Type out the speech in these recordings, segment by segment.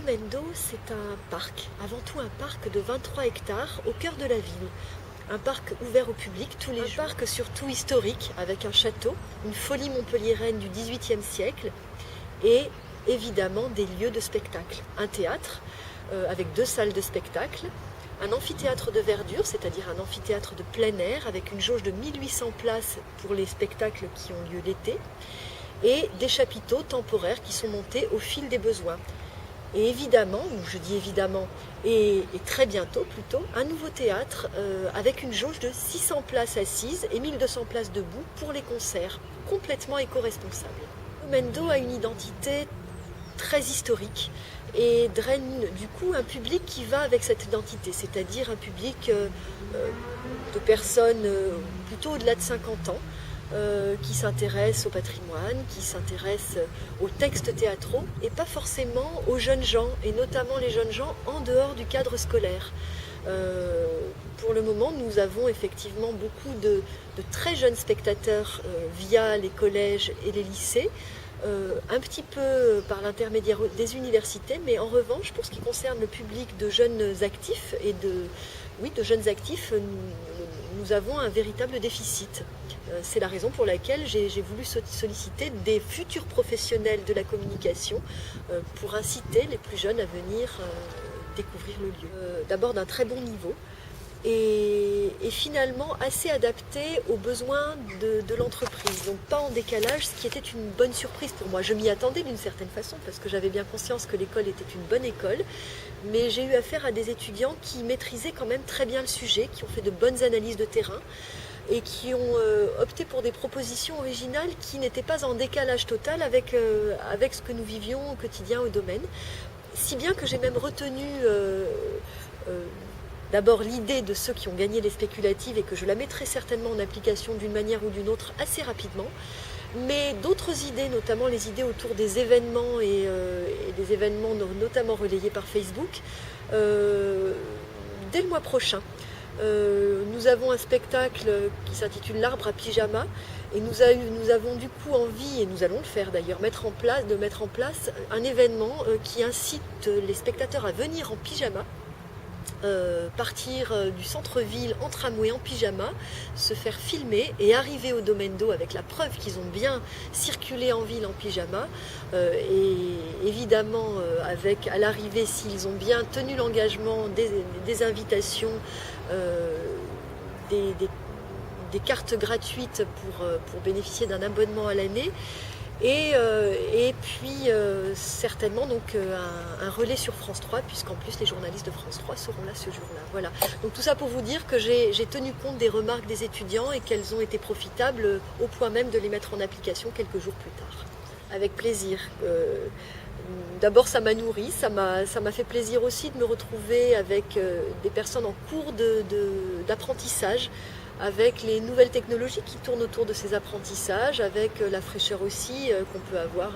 domaine d'eau, c'est un parc, avant tout un parc de 23 hectares au cœur de la ville. Un parc ouvert au public tous les jours. Un parc surtout historique, avec un château, une folie montpelliéraine du XVIIIe siècle et évidemment des lieux de spectacle. Un théâtre avec 2 salles de spectacle, un amphithéâtre de verdure, c'est-à-dire un amphithéâtre de plein air avec une jauge de 1800 places pour les spectacles qui ont lieu l'été et des chapiteaux temporaires qui sont montés au fil des besoins. Et évidemment, ou je dis évidemment, et très bientôt plutôt, un nouveau théâtre avec une jauge de 600 places assises et 1200 places debout pour les concerts, complètement éco-responsable. Le domaine d'eau a une identité très historique et draine du coup un public qui va avec cette identité, c'est-à-dire un public de personnes plutôt au-delà de 50 ans, qui s'intéressent au patrimoine, qui s'intéressent aux textes théâtraux et pas forcément aux jeunes gens, et notamment les jeunes gens en dehors du cadre scolaire. Pour le moment, nous avons effectivement beaucoup de très jeunes spectateurs via les collèges et les lycées, un petit peu par l'intermédiaire des universités, mais en revanche, pour ce qui concerne le public de jeunes actifs et de jeunes actifs, nous avons un véritable déficit. C'est la raison pour laquelle j'ai voulu solliciter des futurs professionnels de la communication pour inciter les plus jeunes à venir découvrir le lieu. D'abord d'un très bon niveau et finalement assez adapté aux besoins de l'entreprise. Donc pas en décalage, ce qui était une bonne surprise pour moi. Je m'y attendais d'une certaine façon parce que j'avais bien conscience que l'école était une bonne école, mais j'ai eu affaire à des étudiants qui maîtrisaient quand même très bien le sujet, qui ont fait de bonnes analyses de terrain et qui ont opté pour des propositions originales qui n'étaient pas en décalage total avec ce que nous vivions au quotidien au domaine. Si bien que j'ai même retenu d'abord l'idée de ceux qui ont gagné les spéculatives et que je la mettrai certainement en application d'une manière ou d'une autre assez rapidement, mais d'autres idées, notamment les idées autour des événements et des événements notamment relayés par Facebook, dès le mois prochain. Nous avons un spectacle qui s'intitule L'Arbre à pyjama et nous avons du coup envie, et nous allons le faire d'ailleurs, de mettre en place un événement qui incite les spectateurs à venir en pyjama, partir du centre-ville en tramway en pyjama, se faire filmer et arriver au domaine d'eau avec la preuve qu'ils ont bien circulé en ville en pyjama et évidemment avec à l'arrivée, s'ils ont bien tenu l'engagement des invitations, des cartes gratuites pour bénéficier d'un abonnement à l'année. Et puis certainement donc un relais sur France 3, puisqu'en plus les journalistes de France 3 seront là ce jour-là. Voilà. Donc tout ça pour vous dire que j'ai tenu compte des remarques des étudiants et qu'elles ont été profitables au point même de les mettre en application quelques jours plus tard. Avec plaisir. D'abord ça m'a nourri, ça m'a fait plaisir aussi de me retrouver avec des personnes en cours d'apprentissage, avec les nouvelles technologies qui tournent autour de ces apprentissages, avec la fraîcheur aussi qu'on peut avoir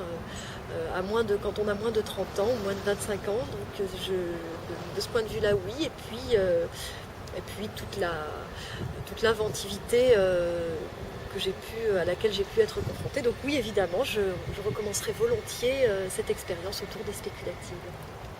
quand on a moins de 30 ans ou moins de 25 ans. Donc de ce point de vue-là, oui. Et puis toute l'inventivité à laquelle j'ai pu être confrontée. Donc oui, évidemment, je recommencerai volontiers cette expérience autour des spéculatives.